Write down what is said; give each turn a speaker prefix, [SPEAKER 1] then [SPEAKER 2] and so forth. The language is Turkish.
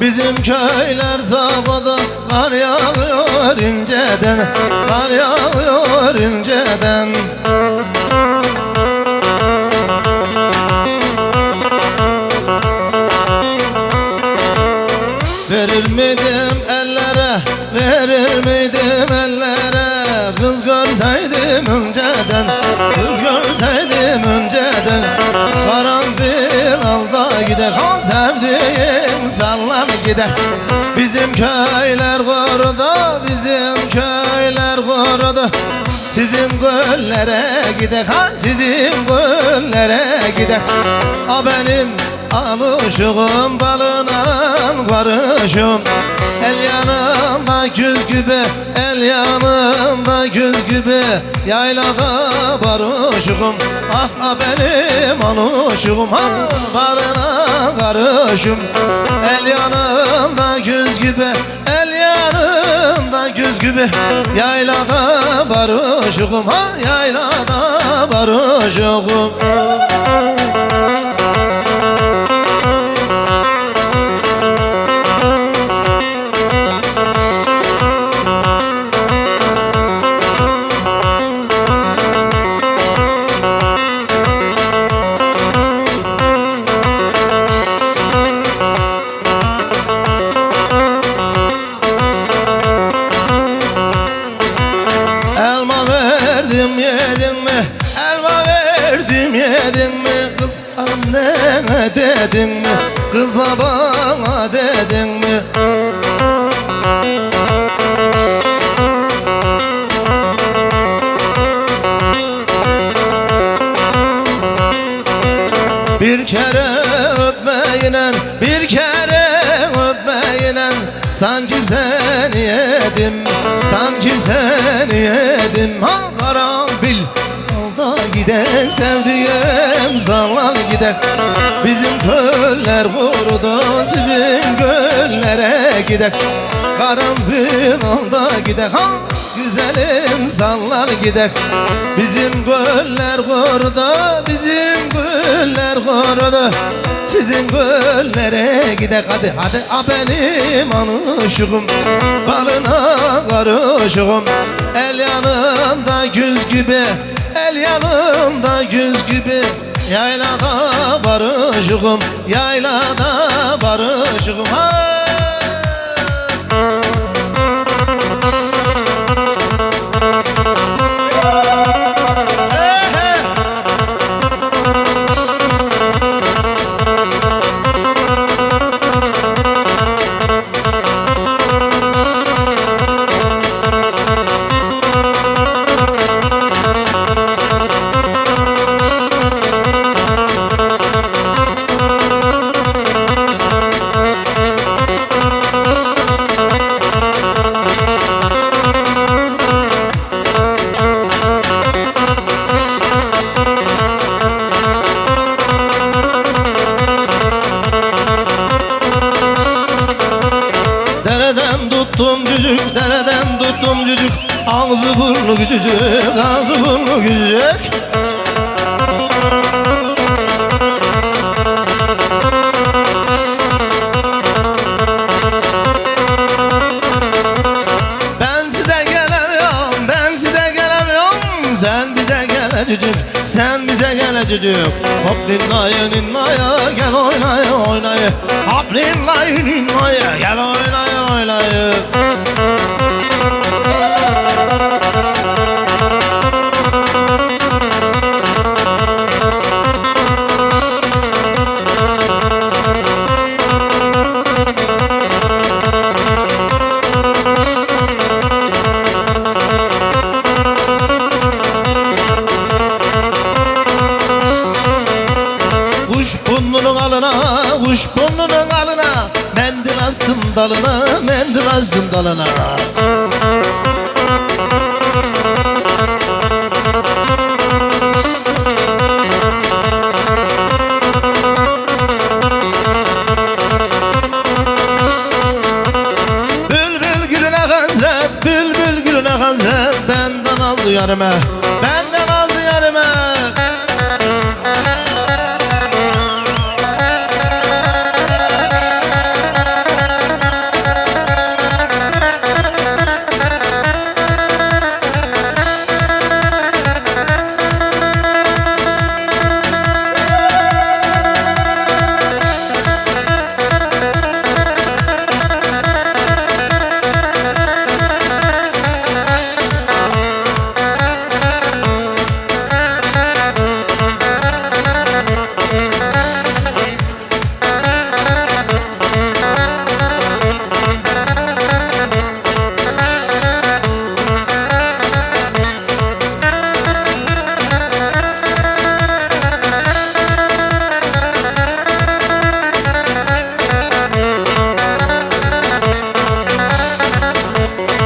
[SPEAKER 1] Bizim köyler zavada kar yağıyor inceden, kar yağıyor inceden. Verir miydim ellere, verir miydim ellere? Kız görseydim önceden, kız görseydim önceden. Karanfil alda gider, sevdiğim sallan gider. Bizim köyler korudu, bizim köyler korudu. Sizin göllere gider, sizin göllere gider. A benim alışığım balına karışım. El yanında güz gibi, el yanında güz gibi. Yaylada barışığım. Ah ah benim alışığım, balına karışım. El yanında güz gibi, el yanında güz gibi. Yaylada barışığım, yaylada barışığım. Yedin mi? Elma verdim yedin mi? Kız annene dedin mi? Kız babana dedin mi? Bir kere öpmeyle, bir kere öpmeyle sanki seni yedim, sanki seni yedim. Ha karanfil alda gider, sevdiğim sallan gider. Bizim göller kurudu, sizin göllere gider. Karanfil alda gider, ha güzelim sallan gider. Bizim göller kurudu, bizim göller kurudu. Sizin göllere gider. Hadi hadi a benim anışığım, balına karışığım. El yanında güz gibi, el yanında güz gibi. Yaylada barışığım, yaylada barışığım. Tuttum cücük, dereden tuttum cücük. Ağzı burnu küçücük, ağzı burnu küçücük. Ben size gelemiyorum, ben size gelemiyorum. Sen bize gel cücük, sen bize gel cücük. Hop ninnaya ninnaya gel oynaya oynaya. Hop ninnaya ninnaya gel oynaya oynaya. Burnunun alına, kuş burnunun alına. Mendil astım dalına, mendil astım dalına. Bülbül gülüne hasret, bülbül gülüne hasret. Benden aldı yarime.